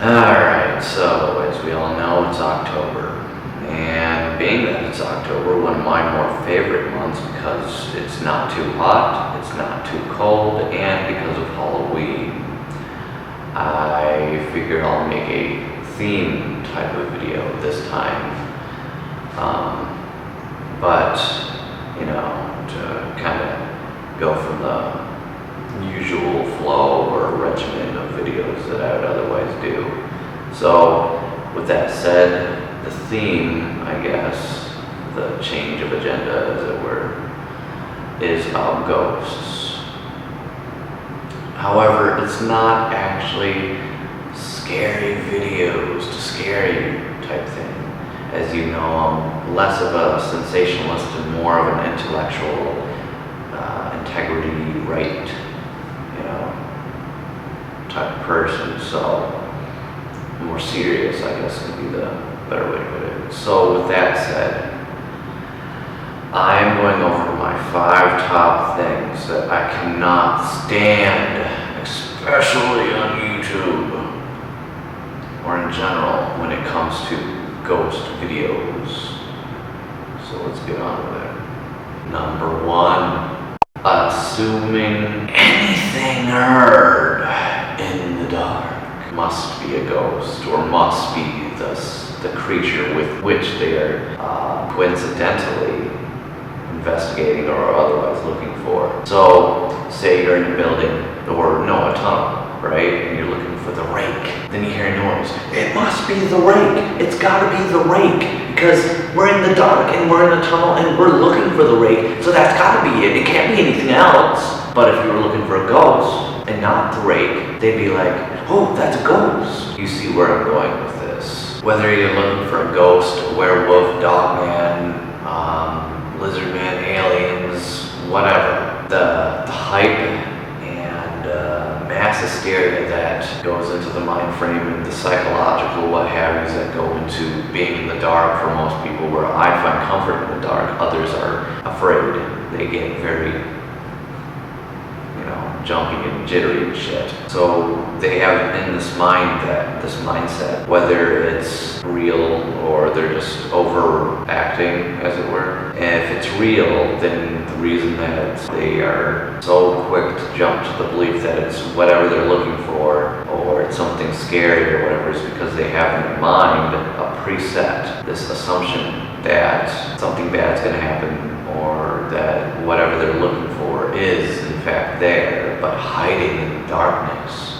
Alright, so as we all know, it's October. And being that it's October, one of my more favorite months because it's not too hot, it's not too cold, and because of Halloween, I figured I'll make a theme type of video this time. But, you know, to kind of go from the usual flow or regimen of videos that I would otherwise do. So, with that said, the theme, I guess, the change of agenda, as it were, is about ghosts. However, it's not actually scary videos to scary type thing. As you know, I'm less of a sensationalist and more of an intellectual, integrity, right, type of person. So, more serious, I guess, would be the better way to put it. So, with that said, I'm going over my 5 top things that I cannot stand, especially on YouTube, or in general, when it comes to ghost videos. So let's get on with it. Number 1, assuming anything heard in the dark must be a ghost, or must be the creature with which they are coincidentally investigating or otherwise looking for. So, say you're in a building, or no, a tunnel, right? And you're looking for the rake. Then you hear a noise. It must be the rake. It's gotta be the rake. Because we're in the dark and we're in a tunnel and we're looking for the rake. So that's gotta be it. It can't be anything else. But if you were looking for a ghost and not the rake, they'd be like, oh, that's a ghost. You see where I'm going with this. Whether you're looking for a ghost, a werewolf, dogman, lizardman, aliens, whatever. The hype and mass hysteria that goes into the mind frame and the psychological what have yous that go into being in the dark for most people, where I find comfort in the dark, others are afraid. They get very jumpy and jittery and shit. So they have in this mindset, whether it's real or they're just overacting, as it were. And if it's real, then the reason that they are so quick to jump to the belief that it's whatever they're looking for, or it's something scary or whatever, is because they have in their mind a preset, this assumption that something bad's gonna happen, or that whatever they're looking for is in fact there, but hiding in the darkness,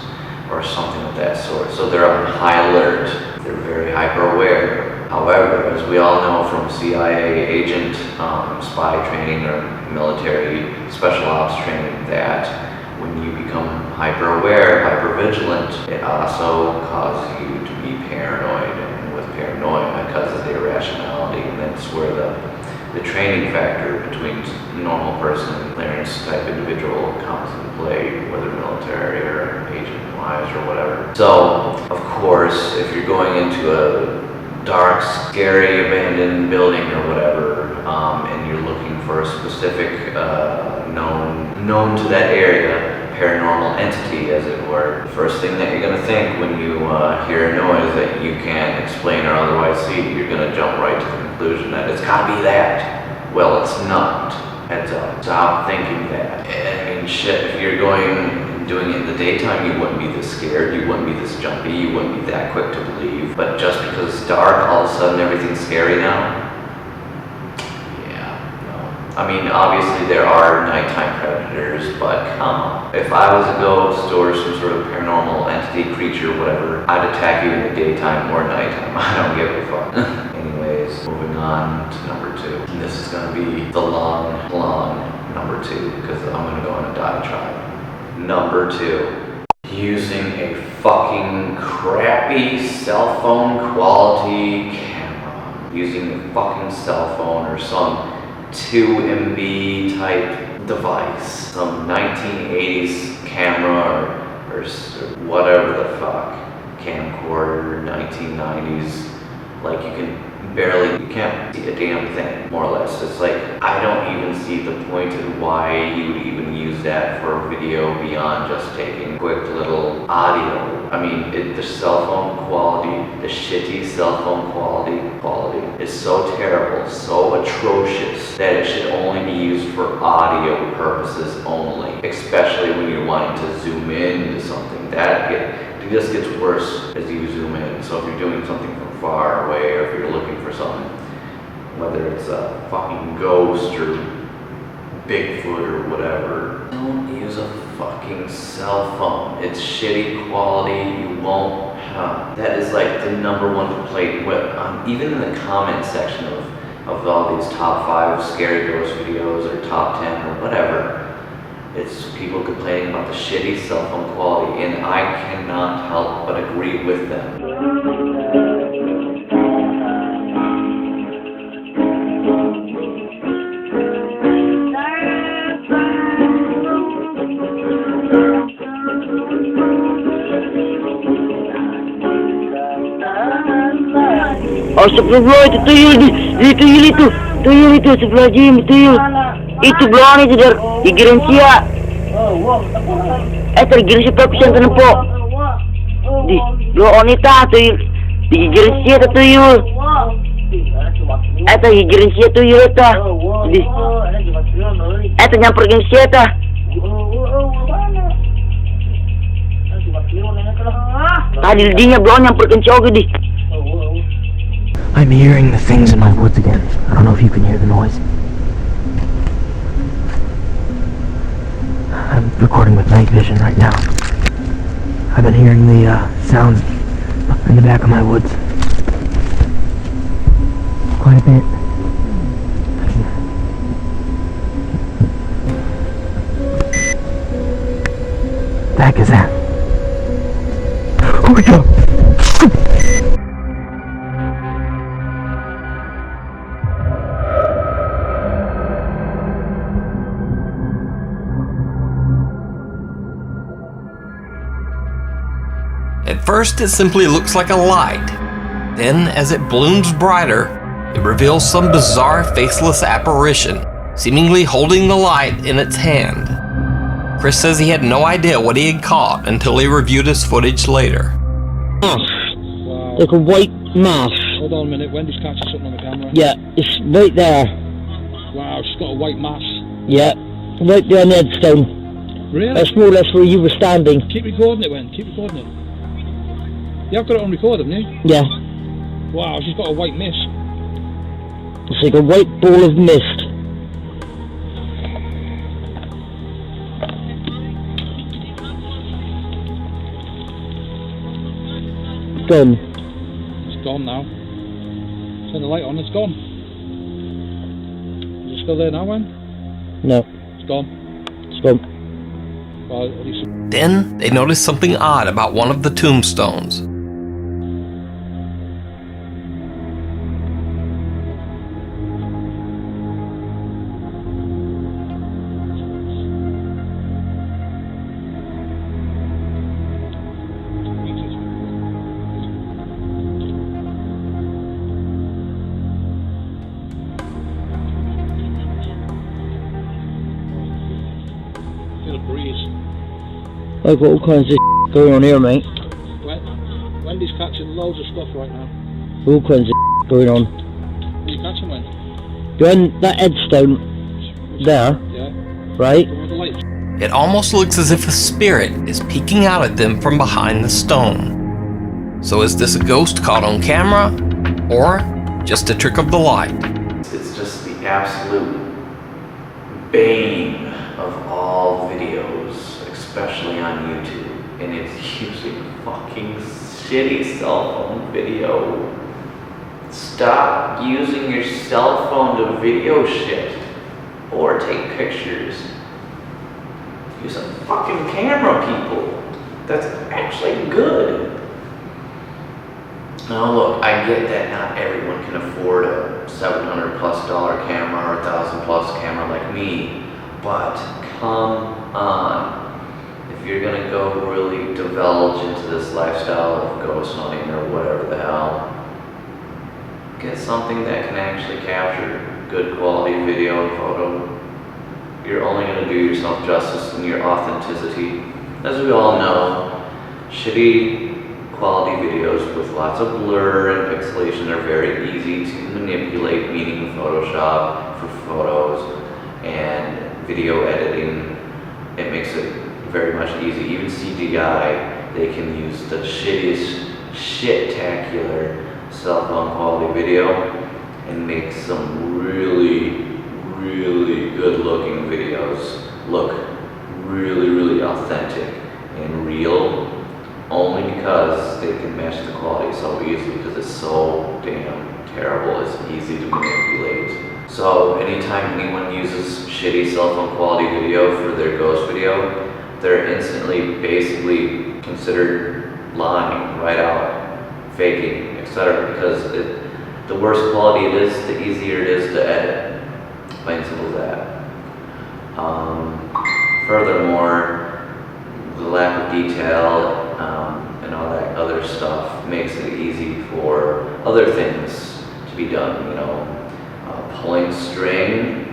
or something of that sort. So they're on high alert, they're very hyper aware. However, as we all know from CIA agent spy training or military special ops training, that when you become hyper aware, hyper vigilant, it also causes you to be paranoid, and with paranoia causes the irrationality, and that's where the training factor between normal person and clearance type individual comes into play, whether military or agent-wise or whatever. So, of course, if you're going into a dark, scary, abandoned building or whatever, and you're looking for a specific known to that area paranormal entity, as it were, the first thing that you're going to think when you hear a noise that you can't explain or otherwise see, you're going to jump right to the conclusion that it's got to be that. Well, it's not. Heads up. Stop thinking that. I mean, shit, if you're doing it in the daytime, you wouldn't be this scared, you wouldn't be this jumpy, you wouldn't be that quick to believe. But just because it's dark, all of a sudden everything's scary now? I mean, obviously there are nighttime predators, but come on. If I was a ghost or some sort of paranormal entity, creature, whatever, I'd attack you in the daytime or nighttime. I don't give a fuck. Anyways, moving on to number 2. And this is going to be the long number 2, because I'm going to go on a diatribe. Number 2. Using a fucking crappy cell phone quality camera. Using a fucking cell phone or some 2 MB type device, some 1980s camera or whatever the fuck, camcorder, 1990s, like you can't see a damn thing, more or less. It's like, I don't even see the point in why you would even use that for video beyond just taking quick little audio. I mean, the cell phone quality, the shitty cell phone quality is so terrible, so atrocious that it should only be used for audio purposes only. Especially when you're wanting to zoom in to something. It just gets worse as you zoom in. So if you're doing something from far away, or if you're looking for something, whether it's a fucking ghost or Bigfoot or whatever, don't use a fucking cell phone. It's shitty quality. You won't have. That is like the #1 complaint. Even in the comment section of all these top 5 scary ghost videos or top 10 or whatever, it's people complaining about the shitty cell phone quality, and I cannot help but agree with them. Astagfirullah, itu tuyul itu sebelah jim, tuyul. Itu belakang itu dari gigiran sia. Tergiran si perpisan tenempok. Di belakang wanita tuyul, di gigiran sia tuyul. Gigiran sia tuyul itu. Di nyamperin sia itu. Tadi dinya belakang nyamperin sia di. I'm hearing the things in my woods again. I don't know if you can hear the noise. I'm recording with night vision right now. I've been hearing the sounds in the back of my woods quite a bit. The heck is that? Oh my god! At first, it simply looks like a light. Then, as it blooms brighter, it reveals some bizarre faceless apparition, seemingly holding the light in its hand. Chris says he had no idea what he had caught until he reviewed his footage later. Wow. Like a white mass. Hold on a minute, Wendy's catching something on the camera. Yeah, it's right there. Wow, she's got a white mass. Yeah, right there on the headstone. Really? That's more or less where you were standing. Keep recording it, Wen, keep recording it. You have got it on record, haven't you? Yeah. Wow, she's got a white mist. It's like a white ball of mist. Gone. It's gone now. Turn the light on, it's gone. Is it still there now, Wen? No. It's gone. It's gone. Well, at least... Then, they noticed something odd about one of the tombstones. Feel a breeze. I've got all kinds of going on here, mate. Wendy's catching loads of stuff right now. All kinds of going on. What are you catching, Wen? Behind that headstone there, Yeah. right? Come with the light. It almost looks as if a spirit is peeking out at them from behind the stone. So is this a ghost caught on camera, or just a trick of the light? It's just the absolute bane of all videos, especially on YouTube, and it's using fucking shitty cell phone video. Stop using your cell phone to video shit or take pictures. Use a fucking camera, people. That's actually good. Now look, I get that not everyone can afford a $700+ camera or $1,000+ camera like me, but come on. If you're gonna go really divulge into this lifestyle of ghost hunting or whatever the hell, get something that can actually capture good quality video and photo. You're only gonna do yourself justice in your authenticity. As we all know, shitty quality videos with lots of blur and pixelation are very easy to manipulate, meaning Photoshop for photos and video editing. It makes it very much easy. Even CGI, they can use the shittiest, shit-tacular cell phone quality video and make some really, really good-looking videos look really, really authentic and real, only because they can match the quality so easily because it's so damn terrible. It's easy to manipulate. So anytime anyone uses shitty cell phone quality video for their ghost video, they're instantly basically considered lying right out, faking, etc. Because the worse quality it is, the easier it is to edit. Plain and simple as that. Furthermore, the lack of detail and all that other stuff makes it easy for other things to be done. You know, pulling string.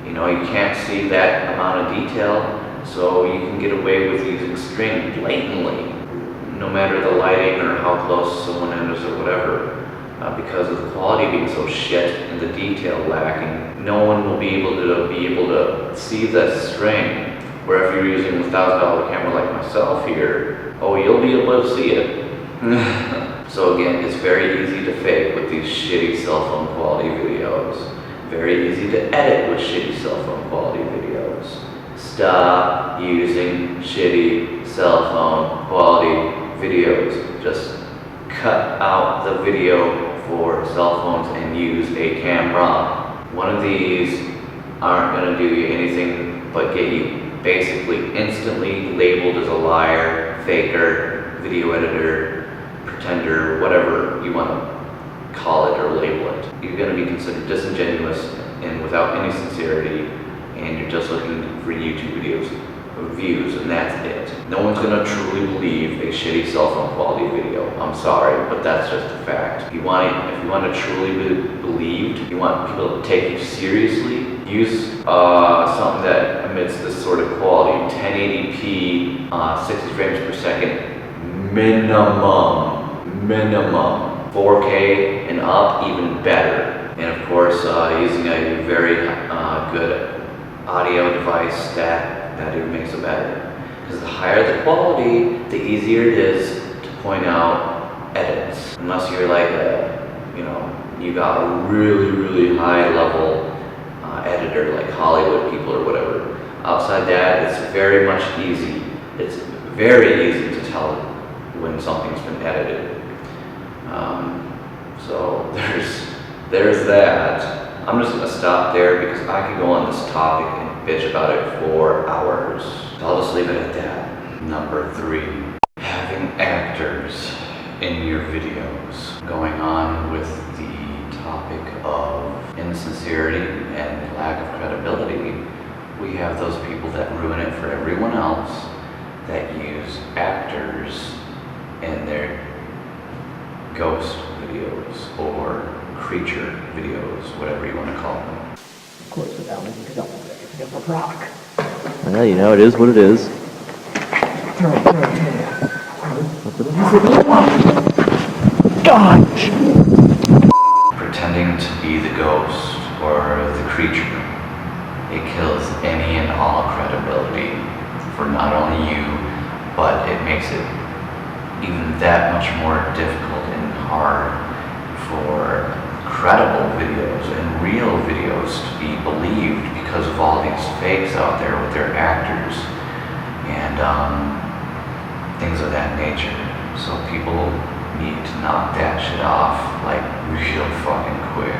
You know, you can't see that amount of detail, so you can get away with using string blatantly, no matter the lighting or how close someone is or whatever. Because of the quality being so shit and the detail lacking, no one will be able to see the string. Where if you're using a $1,000 camera like myself here, oh, you'll be able to see it. So again, it's very easy to fake with these shitty cell phone quality videos. Very easy to edit with shitty cell phone quality videos. Stop using shitty cell phone quality videos. Just cut out the video for cell phones and use a camera. One of these aren't going to do you anything but get you basically instantly labeled as a liar, faker, video editor, pretender, whatever you want to call it or label it. You're going to be considered disingenuous and without any sincerity, and you're just looking for YouTube videos views, and that's it. No one's gonna truly believe a shitty cell phone quality video. I'm sorry, but that's just a fact. If you want to truly be believed, you want people to take you seriously, use something that emits this sort of quality, 1080p, 60 frames per second, minimum, 4K and up, even better. And of course, using a very good audio device that even makes it better. Because the higher the quality, the easier it is to point out edits. Unless you're like you got a really, really high level editor like Hollywood people or whatever. Outside that, it's very much easy. It's very easy to tell when something's been edited. So there's that. I'm just gonna stop there because I could go on this topic and bitch about it for hours. So I'll just leave it at that. Number 3, having actors in your videos. Going on with the topic of insincerity and lack of credibility, we have those people that ruin it for everyone else, that use actors in their ghost videos or creature videos, whatever you want to call them. Of course, without me, because I'm a rock. Well, you know, it is what it is. God! Pretending to be the ghost or the creature, it kills any and all credibility for not only you, but it makes it even that much more difficult and hard for credible videos and real videos to be believed because of all these fakes out there with their actors and things of that nature. So people need to knock that shit off like real fucking quick.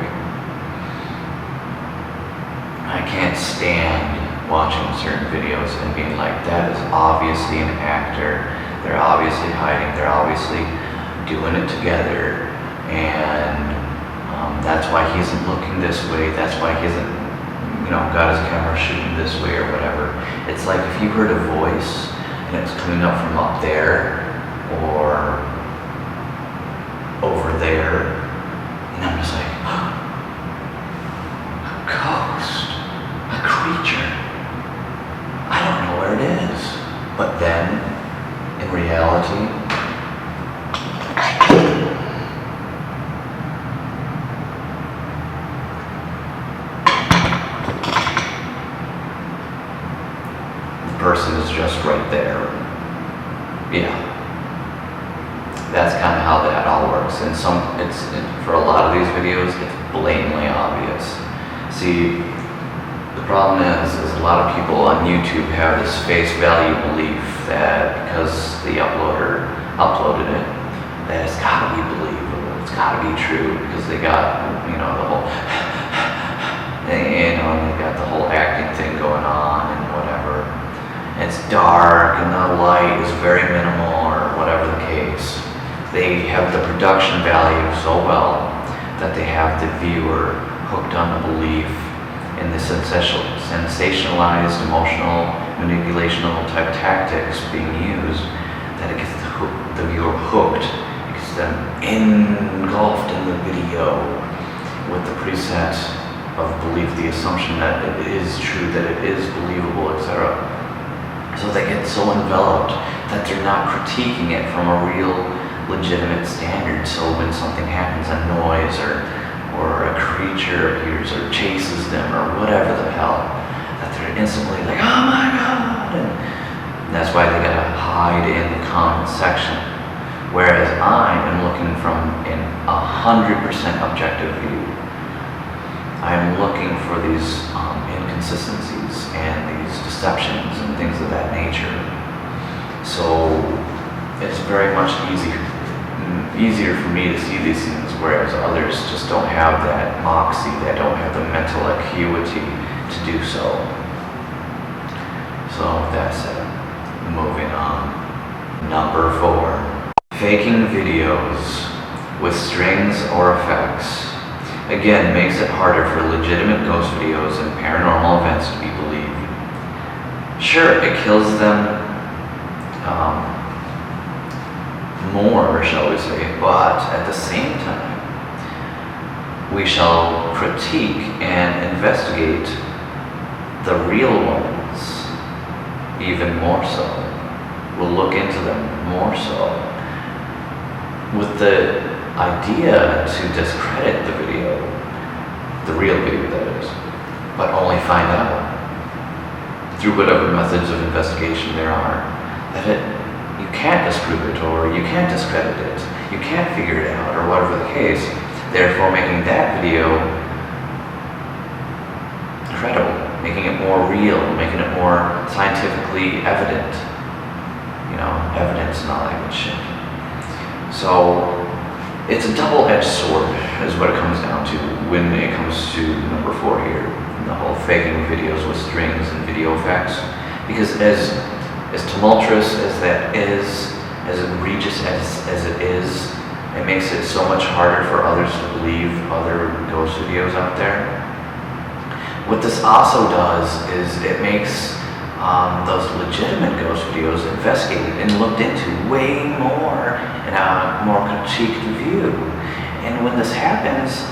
I can't stand watching certain videos and being like, that is obviously an actor, they're obviously hiding, they're obviously doing it together, and that's why he isn't looking this way, that's why he isn't, got his camera shooting this way or whatever. It's like if you heard a voice and it's coming up from up there or over there, and I'm just like, a ghost, a creature, I don't know where it is. But then, in reality, Yeah. That's kind of how that all works. And for a lot of these videos, it's blatantly obvious. See, the problem is a lot of people on YouTube have this face value belief that because the uploader uploaded it, that it's gotta be believable, it's gotta be true, because they got, the whole, they got the whole acting thing going on and whatever. And it's dark and the light is very minimal or whatever the case. They have the production value so well that they have the viewer hooked on the belief in the sensationalized emotional manipulational type tactics being used, that it gets the viewer hooked. It gets them engulfed in the video with the preset of belief, the assumption that it is true, that it is believable, etc. So they get so enveloped that they're not critiquing it from a real legitimate standard. So when something happens, a noise or a creature appears or chases them or whatever the hell, that they're instantly like, oh my god, and that's why they gotta hide in the comment section. Whereas I am looking from an 100% objective view. I am looking for these inconsistencies and these deceptions and things of that nature. So it's very much easier for me to see these things, whereas others just don't have that moxie, they don't have the mental acuity to do so. So that's it. Moving on. Number 4. Faking videos with strings or effects. Again, makes it harder for legitimate ghost videos and paranormal events to be believed. Sure, it kills them more, shall we say, but at the same time, we shall critique and investigate the real ones even more so. We'll look into them more so, with the idea to discredit the video, the real video that is, but only find out through whatever methods of investigation there are that you can't disprove it, or you can't discredit it, you can't figure it out, or whatever the case, therefore making that video credible, making it more real, making it more scientifically evident, evidence and all that good shit. So it's a double-edged sword is what it comes down to when it comes to number 4 here, the whole faking videos with strings and video effects, because as tumultuous as that is, as egregious as it is, it makes it so much harder for others to believe other ghost videos out there. What this also does is it makes those legitimate ghost videos investigated and looked into way more in a more critiqued view. And when this happens,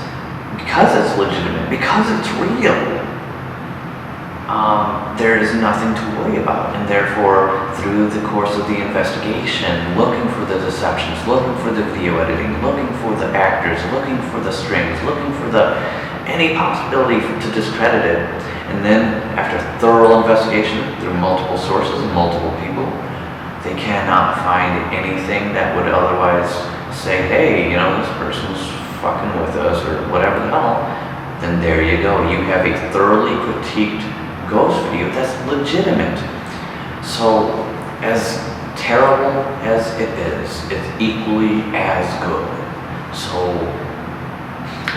because it's legitimate, because it's real, there is nothing to worry about, and therefore through the course of the investigation, looking for the deceptions, looking for the video editing, looking for the actors, looking for the strings, looking for any possibility to discredit it, and then after thorough investigation through multiple sources and multiple people, they cannot find anything that would otherwise say, hey, this person's fucking with us or whatever the hell. Then there you go, you have a thoroughly critiqued ghost video that's legitimate. So as terrible as it is, it's equally as good. So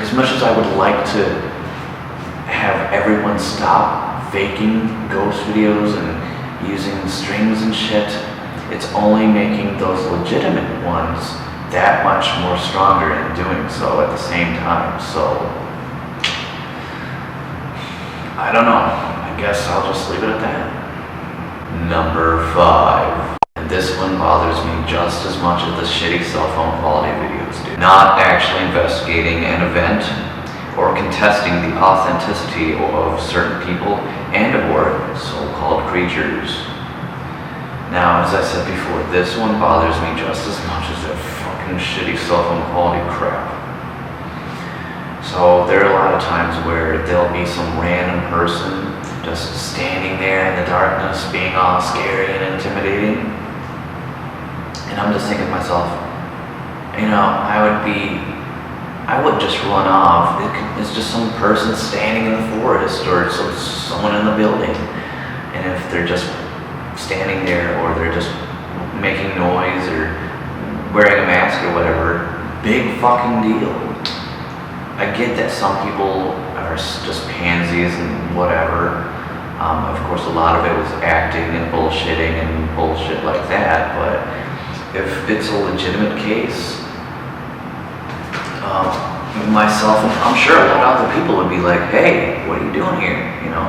as much as I would like to have everyone stop faking ghost videos and using strings and shit, it's only making those legitimate ones that much more stronger in doing so at the same time. So I don't know. I guess I'll just leave it at that. Number 5. And this one bothers me just as much as the shitty cell phone quality videos do. Not actually investigating an event or contesting the authenticity of certain people and or so-called creatures. Now, as I said before, this one bothers me just as much as that fucking shitty cell phone quality crap. So there are a lot of times where there'll be some random person just standing there in the darkness being all scary and intimidating. And I'm just thinking to myself, you know, I wouldn't just run off. It's just some person standing in the forest or someone in the building. And if they're just standing there or they're just making noise or wearing a mask or whatever, big fucking deal. I get that some people are just pansies and whatever. Of course, a lot of it was acting and bullshitting and bullshit like that, but if it's a legitimate case, myself and I'm sure a lot of other people would be like, hey, what are you doing here? You know,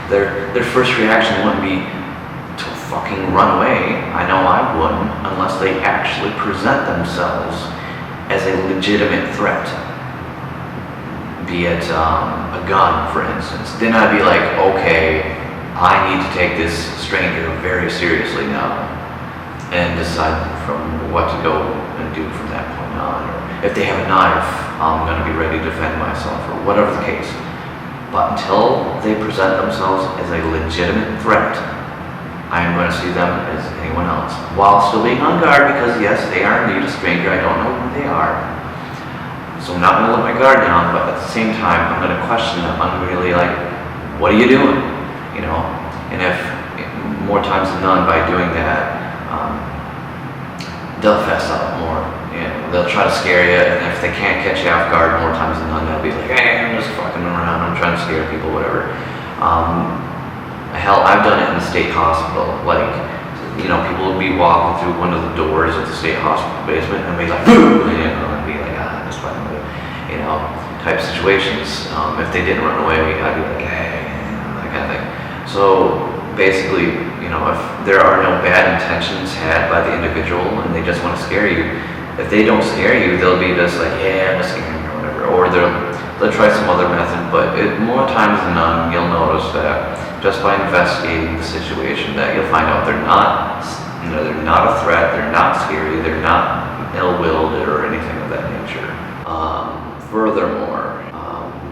their first reaction wouldn't be to fucking run away. I know I wouldn't, unless they actually present themselves as a legitimate threat. Be it a gun, for instance. Then I'd be like, okay, I need to take this stranger very seriously now and decide from what to go and do from that point on. Or if they have a knife, I'm going to be ready to defend myself or whatever the case. But until they present themselves as a legitimate threat, I am going to see them as anyone else, while still being on guard, because yes, they are indeed a stranger. I don't know who they are. So I'm not going to let my guard down, but at the same time, I'm going to question them. I'm really like, what are you doing? You know? And if more times than none, by doing that, they'll fess up more. You know, they'll try to scare you, and if they can't catch you off guard more times than none, they'll be like, hey, I'm just fucking around. I'm trying to scare people, whatever. Hell, I've done it in the state hospital. Like, you know, people will be walking through one of the doors of the state hospital basement and be like, boo! And, you know, and be like, this fucking, you know, type situations. If they didn't run away, I'd be like, hey, that kind of thing. So basically, you know, if there are no bad intentions had by the individual and they just want to scare you, if they don't scare you, they'll be just like, yeah, I'm just scaring you or whatever. Or they'll try some other method, but more times than none, you'll notice that just by investigating the situation, that you'll find out they're not a threat, they're not scary, they're not ill-willed or anything of that nature. Furthermore,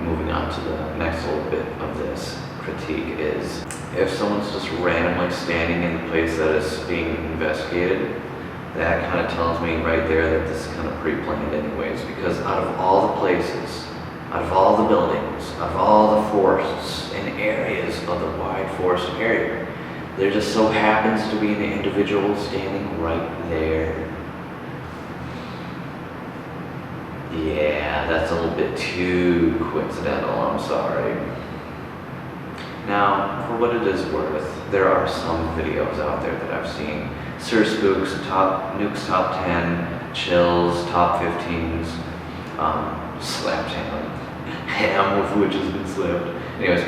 moving on to the next little bit of this critique is, if someone's just randomly standing in the place that is being investigated, that kind of tells me right there that this is kind of pre-planned anyways, because out of all the places, out of all the buildings, out of all the forests and areas of the wide forest area, there just so happens to be an individual standing right there. Yeah, that's a little bit too coincidental, I'm sorry. Now, for what it is worth, there are some videos out there that I've seen. Sir Spooks, Nuke's top 10, Chill's top 15s, slapped ham with which has been slapped. Anyways,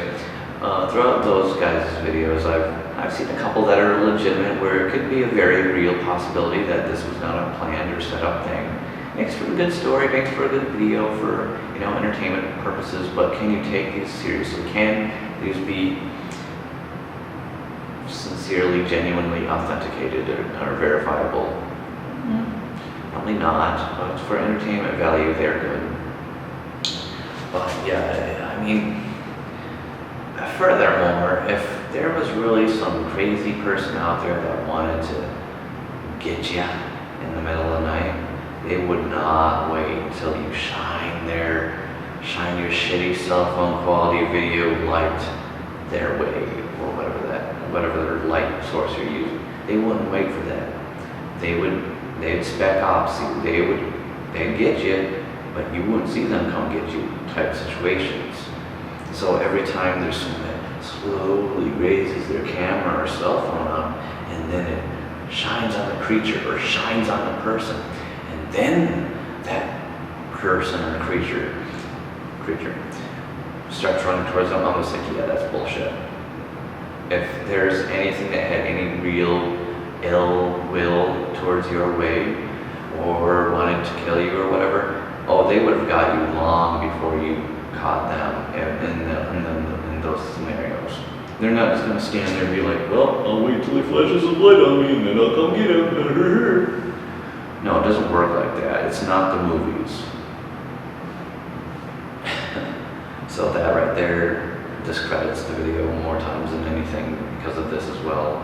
throughout those guys' videos, I've seen a couple that are legitimate, where it could be a very real possibility that this was not a planned or set up thing. Makes for a good story, makes for a good video for, you know, entertainment purposes, but can you take these seriously? Can these be sincerely, genuinely authenticated or verifiable? Probably not, but for entertainment value, they're good. But yeah, I mean, furthermore, if there was really some crazy person out there that wanted to get you in the middle of the night, they would not wait till you shine your shitty cell phone quality video light their way, or whatever light source you're using. They wouldn't wait for that. They'd spec ops you. They'd get you, but you wouldn't see them come get you type situations. So every time there's someone that slowly raises their camera or cell phone up, and then it shines on the creature or shines on the person, and then that person or creature starts running towards them, I'm just like, yeah, that's bullshit. If there's anything that had any real ill will towards your way, or wanted to kill you or whatever, they would have got you long before you caught them in those scenarios. They're not just going to stand there and be like, well, I'll wait till he flashes some light on me and then I'll come get him. No, it doesn't work like that. It's not the movies. So that right there discredits the video more times than anything because of this as well.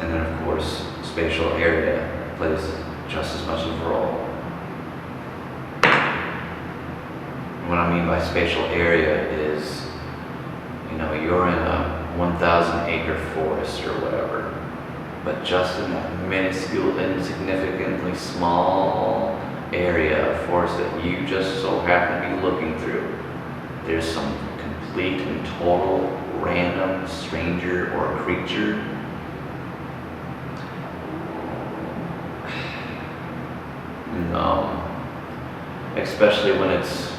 And then of course, spatial area plays just as much of a role. What I mean by spatial area is, you're in a 1,000 acre forest or whatever, but just in that minuscule, insignificantly small area of forest that you just so happen to be looking through, there's some complete and total random stranger or creature. No. Especially when it's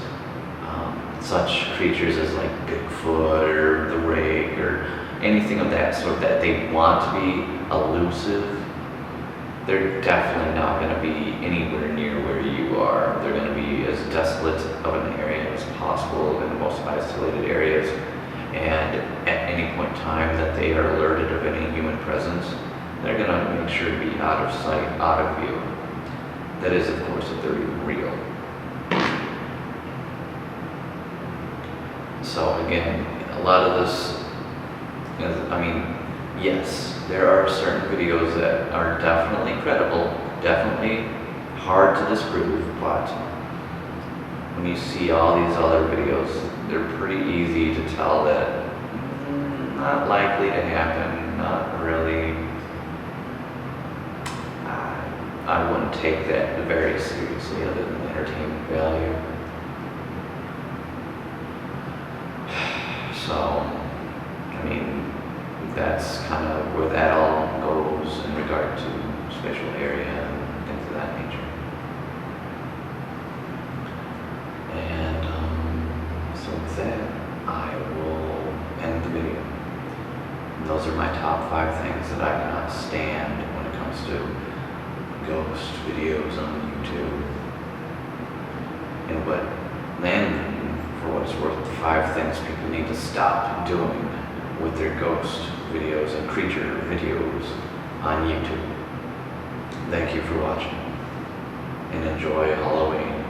such creatures as like Bigfoot or the Rig or anything of that sort that they want to be elusive, they're definitely not going to be anywhere near where you are. They're going to be as desolate of an area as possible in the most isolated areas. And at any point in time that they are alerted of any human presence, they're going to make sure to be out of sight, out of view. That is, of course, if they're even real. So again, a lot of this is, yes, there are certain videos that are definitely credible, definitely hard to disprove, but when you see all these other videos, they're pretty easy to tell that not likely to happen, not really. I wouldn't take that very seriously other than entertainment value. So, that's kind of where that all goes in regard to spatial area and things of that nature. And so with that, I will end the video. And those are my top 5 things that I cannot stand when it comes to ghost videos on YouTube. And for what it's worth, 5 things people need to stop doing with their ghost videos and creature videos on YouTube. Thank you for watching, and enjoy Halloween.